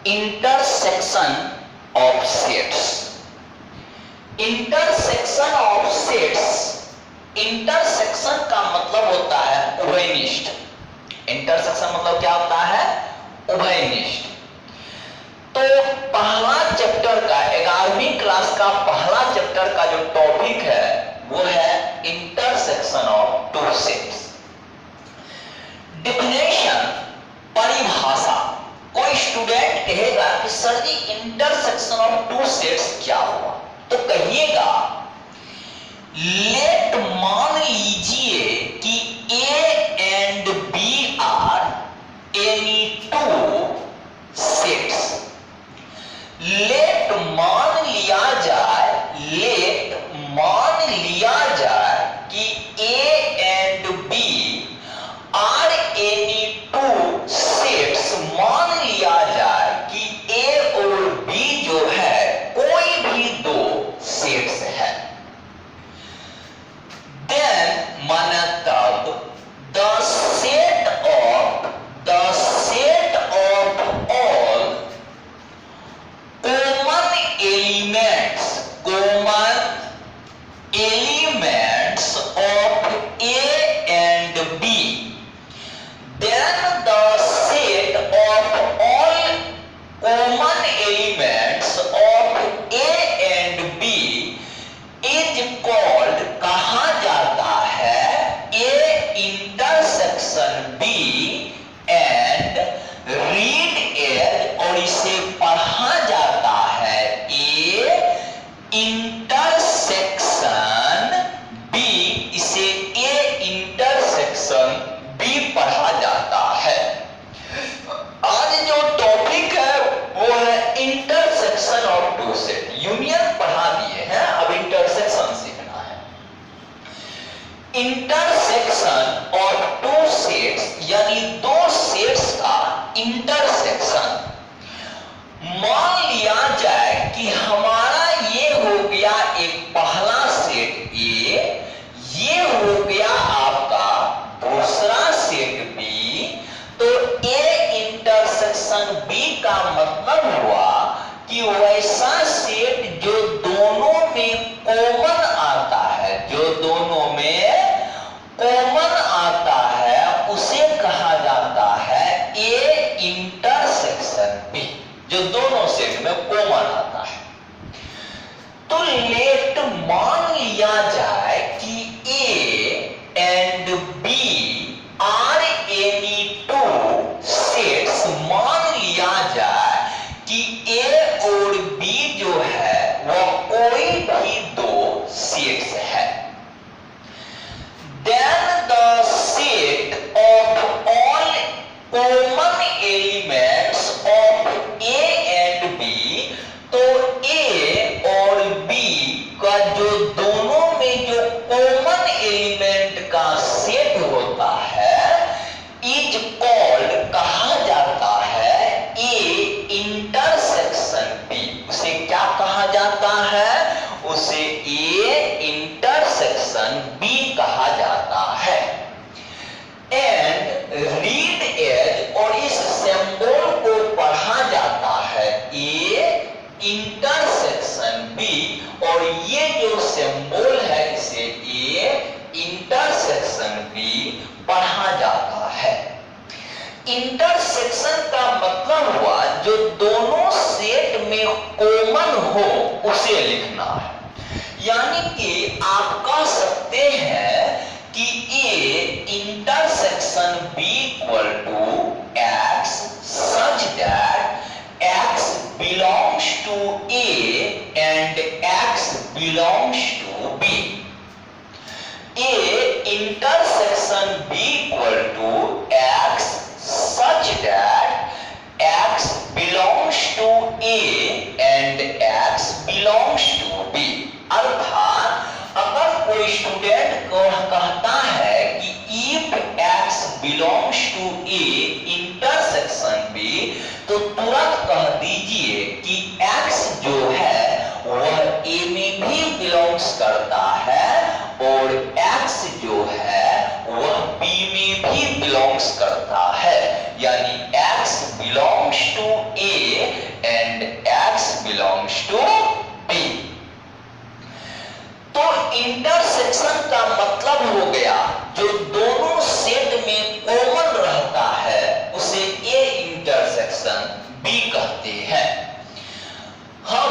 Intersection of sets. Intersection of sets, intersection का मतलब होता है उभयनिष्ठ। इंटरसेक्शन मतलब क्या होता है? उभयनिष्ठ। तो पहला चैप्टर का 11वीं क्लास का पहला चैप्टर का जो टॉपिक है वो है intersection of two sets. Definition, परिभाषा। कोई स्टूडेंट कहेगा कि sir ji intersection of two sets क्या हुआ, तो कहिएगा लेट, मान लीजिए कि A and B are any two sets. Let मान लिया जाए, लेट मान लिया जाए कि A and B are any two sets. मान लिया जाए कि ए और बी जो है कोई भी दो सेट्स है। देन माना तब the set of all common elements of A and B. Then the set of all common elements of A and B is called, कहा जाता है A intersection B and read as, और इसे पढ़ा जाता है A intersection B, इसे A intersection B पढ़ा जाता है। आज जो टॉपिक है वो है intersection of two set. Union पढ़ा दिए हैं, अब इंटरसेक्शन सीखना है। इंटरसेक्शन ऑफ टू सेट्स यानी दो सेट्स का इंटरसेक्शन। मान लिया जाए कि हमारा ये हो गया एक पहला सेट ए, ये हो गया आपका दूसरा सेट बी। तो ए इंटरसेक्शन बी का मतलब हुआ कि वैसा सेट जो दोनों में कॉमन आता है, जो दोनों में कॉमन आता है उसे कहा जाता है ए इंटरसेक्शन बी, जो दोनों सेट में कॉमन आता है। तो लेट मान लिया जाए कि A and B are any two sets. मान लिया जाए कि ए और बी जो है वह कोई भी दो सेट्स है। Then the set of all common elements of A and B, तो ए और बी का जो दोनों में जो कॉमन एलिमेंट का सेट होता है इज कॉल्ड, कहा जाता है ए इंटरसेक्शन बी। उसे क्या कहा जाता है? उसे ए इंटरसेक्शन बी कहा जाता है। एंड रीड एज, और इस सिंबल को पढ़ा जाता है ए इंटरसेक्शन बी, और ये जो सिंबल है इसे ए इंटरसेक्शन बी पढ़ा जाता है। इंटरसेक्शन का मतलब हुआ जो दोनों सेट में कॉमन हो उसे लिखना है। यानी कि आप कह सकते हैं कि A intersection B equal to x such that x belongs to A and x belongs to B. A intersection B equal to x such that x belongs to A and x belongs to B. अर्थात अगर कोई student को कहता है कि if x belongs to A intersection B, तो तुरंत कह दीजिए कि एक्स जो है वह ए में भी बिलोंग्स करता है और एक्स जो है वह बी में भी बिलोंग्स करता है। यानी x belongs to A belongs to B. तो इंटरसेक्शन का मतलब हो गया जो दोनों सेट में कॉमन रहता है उसे ए इंटरसेक्शन बी कहते हैं। हम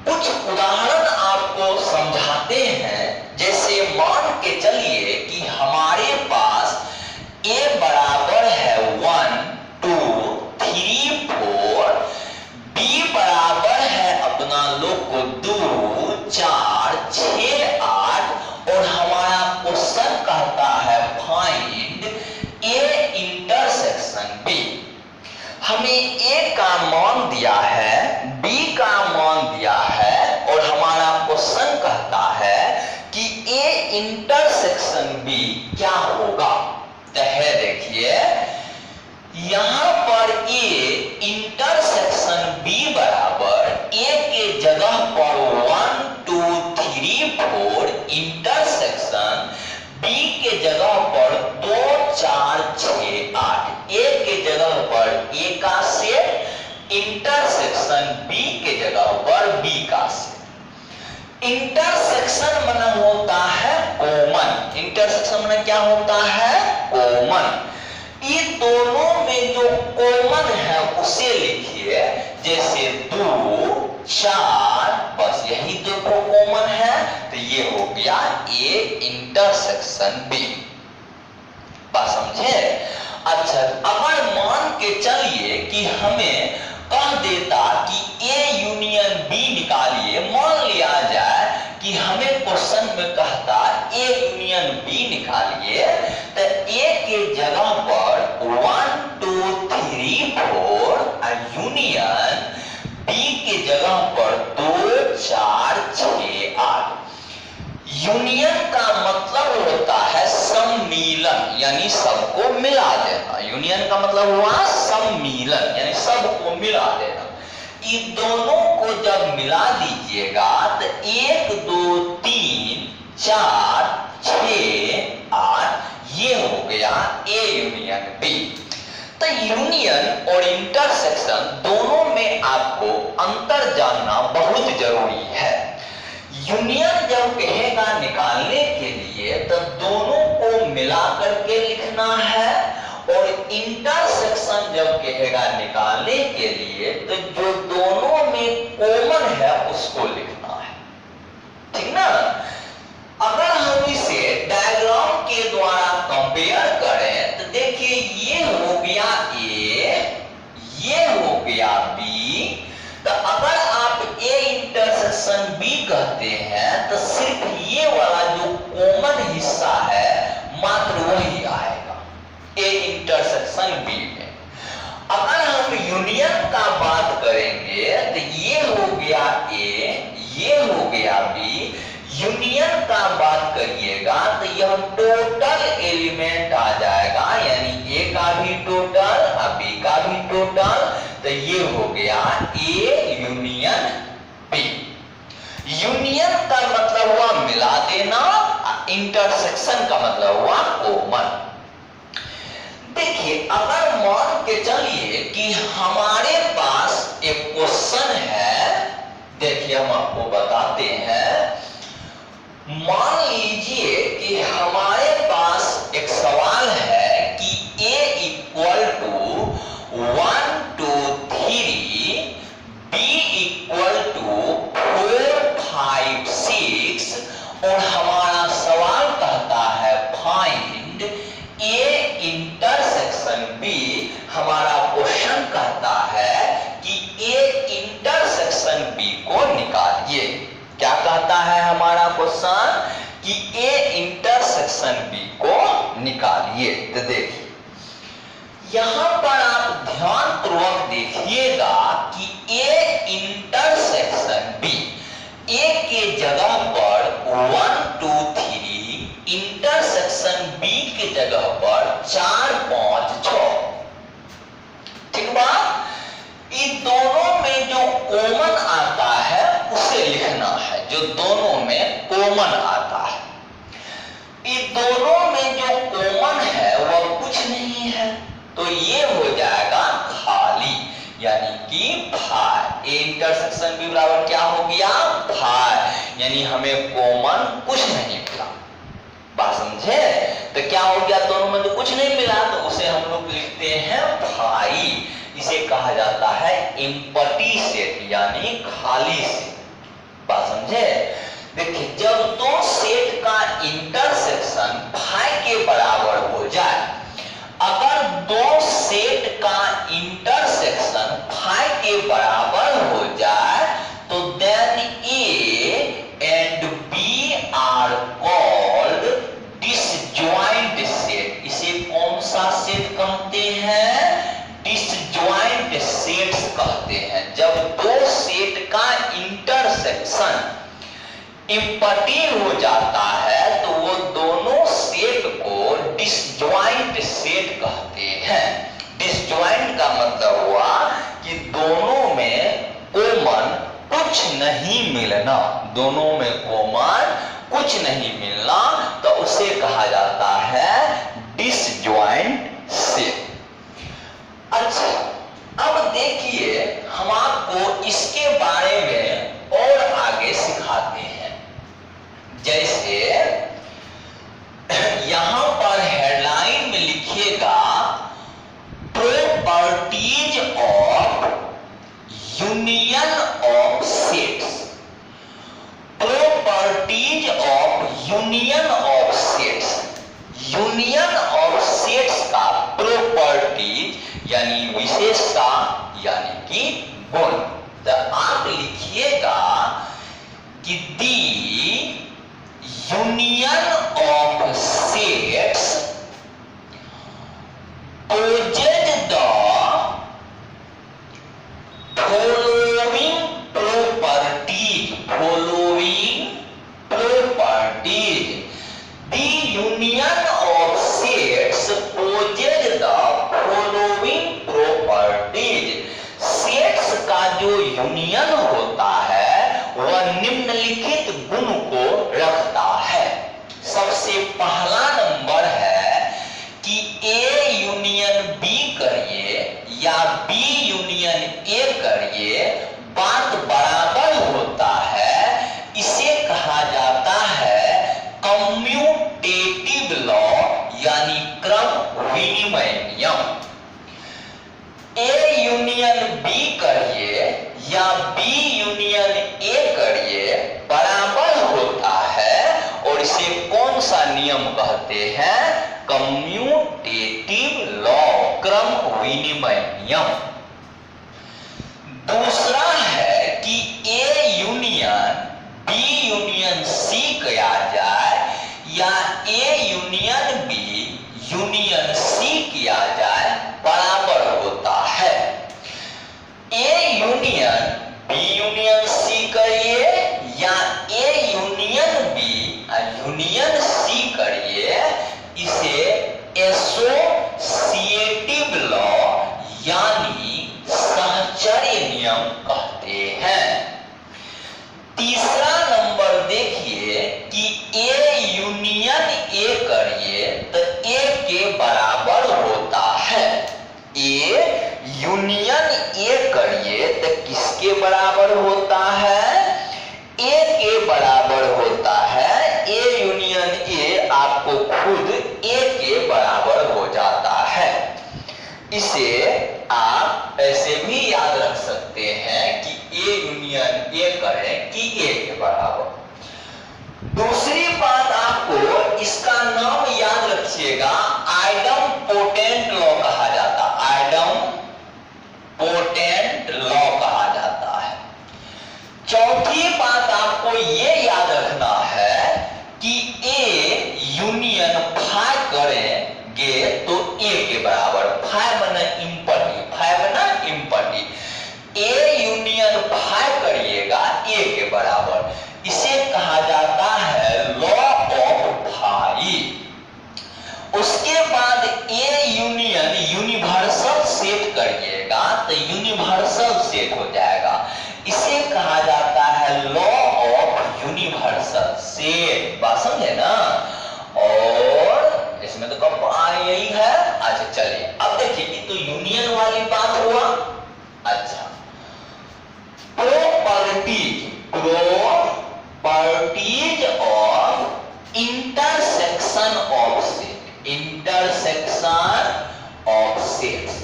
कुछ उदाहरण आपको समझाते हैं। जैसे मान के चलिए कि हमारे पास ए बराबर है 1 2 3 4, बी बराबर है अपना लोग को 2 4 6 8 और हमारा क्वेश्चन कहता है फाइंड ए इंटरसेक्शन बी। हमें ए का मान दिया है, बी का मान दिया है और हमारा क्वेश्चन कहता है कि ए इंटरसेक्शन बी क्या होगा। तो है देखिए यहां पर ए इंटरसेक्शन बी बराबर ए के जगह पर 1 2 3 4 इंटरसेक्शन बी के जगह पर 2 4 6 8, ए के जगह पर ए का सेट, इंटरसेक्शन बी के जगह पर बी का सेट। इंटरसेक्शन माना होता है कॉमन। इंटरसेक्शन माना क्या होता है? कॉमन। ये दोनों में जो कॉमन है उसे लिखिए। जैसे 2 4, बस यही दो कॉमन है तो ये हो गया ए इंटरसेक्शन बी। बात समझे? अच्छा, अगर मान के चलिए कि हमें कह देता कि ए यूनियन बी निकालिए। मान लिया जाए कि हमें क्वेश्चन में कहता ए यूनियन बी निकालिए, तो ए के जगह पर 1 2 3 4 और यूनियन बी के जगह पर 2 4 6 8। यूनियन का मतलब होता है सम्मिलन, यानी सबको मिला देना। यूनियन का मतलब हुआ सम्मिलन, यानी सबको मिला देना। ये दोनों को जब मिला दीजिएगा तो 1 2 3 4 6 8 ये हो गया ए यूनियन बी। तो यूनियन और इंटरसेक्शन दोनों में आपको अंतर जानना बहुत जरूरी है। यूनियन जब कहेगा निकालने के लिए तो दोनों को मिला करके लिखना है, और इंटरसेक्शन जब कहेगा निकालने के लिए तो जो दोनों में कॉमन है उसको लिखना है। ठीक ना? अगर हम इसे डायग्राम के द्वारा कंपेयर करें तो देखिए ये हो गया ए, ये हो गया बी। तो अगर आप ए इंटरसेक्शन बी कहते हैं तो सिर्फ ये वाला जो कॉमन हिस्सा है मात्र वही आएगा ए इंटरसेक्शन बी में। अगर हम यूनियन का बात करेंगे तो ये हो गया ए, ये हो गया बी। यूनियन का बात करिएगा तो यह टोटल एलिमेंट आ जाएगा, यानी ए का भी टोटल और बी का भी टोटल। तो ये हो गया ए यूनियन बी। यूनियन का मतलब हुआ मिला देना, इंटरसेक्शन का मतलब हुआ कॉमन। देखिए अगर मान के चलिए कि हमारे पास एक क्वेश्चन है, देखिए हम आपको बताते हैं। मान लीजिए कि हमारे पास एक सवाल है कि a equal to 1 2 3, b equal to 4 5 6 और हमारा सवाल कहता है फाइंड a इंटरसेक्शन b। हमारा क्वेश्चन कहता है कि a इंटरसेक्शन b को निकालिए। क्या कहता है हमारा क्वेश्चन? कि ए इंटरसेक्शन बी को निकालिए। तो देखिए यहां पर आप ध्यान पूर्वक देखिएगा कि ए इंटरसेक्शन बी, ए के जगह पर 1 2 3, इंटरसेक्शन बी के जगह पर 4 5 6। ठीक बात? इन दोनों में जो कॉमन आता है उसे लिखना है, जो दोनों में कॉमन आता है। इन दोनों में जो कॉमन है वह कुछ नहीं है, तो ये हो जाएगा खाली, यानी कि ए इंटरसेक्शन बी बराबर क्या हो गया फाई, यानी हमें कॉमन कुछ नहीं मिला। बात समझे? तो क्या हो गया, दोनों में तो कुछ नहीं मिला, तो उसे हम लोग लिखते हैं फाई। इसे कहा जाता है एम्प्टी सेट यानी खाली सेट। बात समझे? देखिए, जब दो सेट का इंटरसेक्शन फाई के बराबर हो जाए, अगर दो सेट का इंटरसेक्शन फाई के बराबर हो जाए तो then A and B are called disjoint set. इसे कौन सा सेट कहते हैं? डिसजॉइंट सेट्स कहते हैं। जब दो सेट का इंटरसेक्शन इम्पटी हो जाता है तो वो दोनों सेट को डिसजॉइंट सेट कहते हैं। डिसजॉइंट का मतलब हुआ कि दोनों में कॉमन कुछ नहीं मिलना, दोनों में कॉमन कुछ नहीं मिलना, तो उसे कहा जाता है डिसजॉइंट सेट। अच्छा, अब देखिए हम आपको इसके बारे में और आगे सिखाते हैं। जैसे यहां पर हेडलाइन में लिखिएगा properties of union of sets. Properties of union of sets. Union of sets का प्रॉपर्टीज यानी विशेषता यानी कि गुण। तो आप लिखिएगा कि the union of sets possess the following properties. Following properties. The union of sets possess the following properties. Sets का जो यूनियन होता है वह निम्नलिखित गुण को रखता है। सबसे पहला नंबर है कि ए यूनियन बी करिए या बी यूनियन ए करिए बात बराबर होता है। इसे कहा जाता है कम्यूटेटिव लॉ यानी क्रम विनिमय नियम। ए यूनियन बी करिए या बी यूनियन ए करिए बराबर होता है और इसे कौन सा नियम कहते हैं? कम्यूटेटिव लॉ, क्रम विनिमय नियम। दूसरा है कि A union B union C किया जाए या A union B union C किया जाए बराबर होता है। A union B union C करिए या A union B union C करिए, इसे एसोसिएटिव लॉ यानी सहचर्य नियम कहते हैं। तीसरा नंबर देखिए कि ए यूनियन ए करिए तो ए के बराबर होता है। ए यूनियन ए करिए तो किसके बराबर होता है? ए के बराबर होता है। ए यूनियन ए आपको खुद ए के बराबर हो जाता है। इसे आप ऐसे भी याद रख सकते हैं कि ए यूनियन ए करें कि ए के बराबर। दूसरी बात आपको इसका नाम याद रखिएगा, आइडम पोटेंट लॉ कहा जाता है। आइडम पोटेंट लॉ कहा जाता है। चौथी बात आपको यह याद रखना है कि ए यूनियन फाई करेंगे तो ए के बराबर। फाई बना इम्पटी, फाई बना इम्पटी। ए यूनियन फाई करिएगा ए के बराबर। इसे कहा जाता है लॉ ऑफ फाई। उसके बाद ए यूनियन यूनिवर्सल सेट करिएगा तो यूनिवर्सल सेट हो जाएगा। इसे कहा जाता है लॉ ऑफ यूनिवर्सल सेट। बात समझे ना? और इसमें तो कब यही है। अच्छा चलिए अब देखिए, ये तो यूनियन वाली बात हुआ। अच्छा properties of intersection of set, intersection of sets,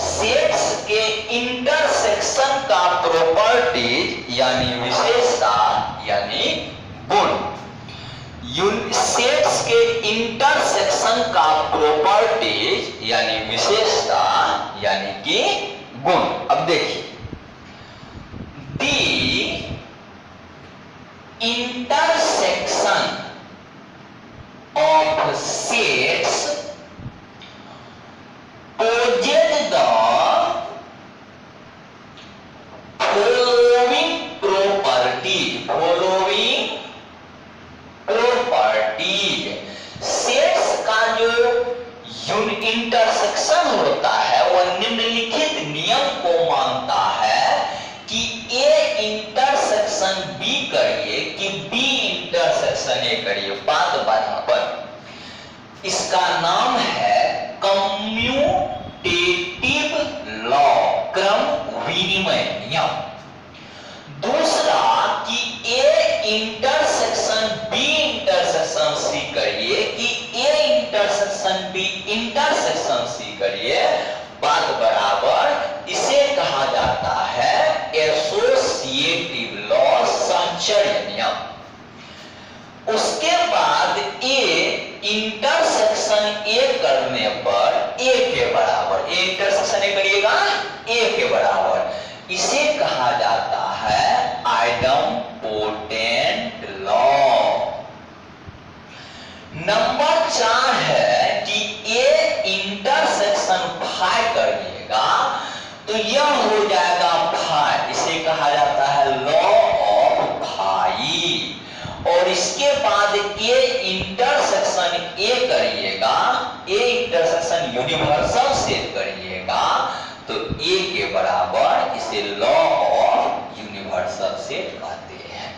sets के इंटरसेक्शन का प्रॉपर्टीज यानी विशेषता यानी गुण, सेट्स के इंटरसेक्शन का प्रॉपर्टीज यानी विशेषता यानी कि गुण। अब देखिए, the intersection of sets possess the following properties, sets का जो इंटरसेक्शन होता है वह निम्नलिखित नियम को मानता है कि ए इंटरसेक्शन बी करिए कि बी इंटरसेक्शन ए करिए। बात बराबर, इसका नाम है कम्यूटेटिव लॉ, क्रम विनिमय नियम। दूसरा कि A intersection B intersection C करिए कि A intersection B intersection C करिए, बात बराबर, इसे कहा जाता है एसोसिएटिव लॉ, साहचर्य नियम। उसके बाद ए इंटरसेक्शन ए करने पर ए के बराबर, ए इंटरसेक्शन ए करिएगा ए के बराबर, इसे कहा जाता है आइडम्पोटेंट लॉ। नंबर 4 है कि ए इंटरसेक्शन फाई करिएगा तो यह हो जाएगा फाई, इसे कहा जाता है लॉ ऑफ फाई। और इसके बाद ए इंटरसेक्शन ए करिएगा, ए इंटरसेक्शन यूनिवर्सल सेट करिएगा तो ए के बराबर, इसे लॉ ऑफ यूनिवर्सल सेट कहते हैं।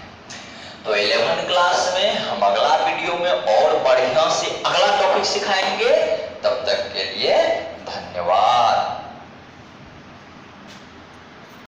तो 11th क्लास में हम अगला वीडियो में और बढ़िया से अगला टॉपिक सिखाएंगे। तब तक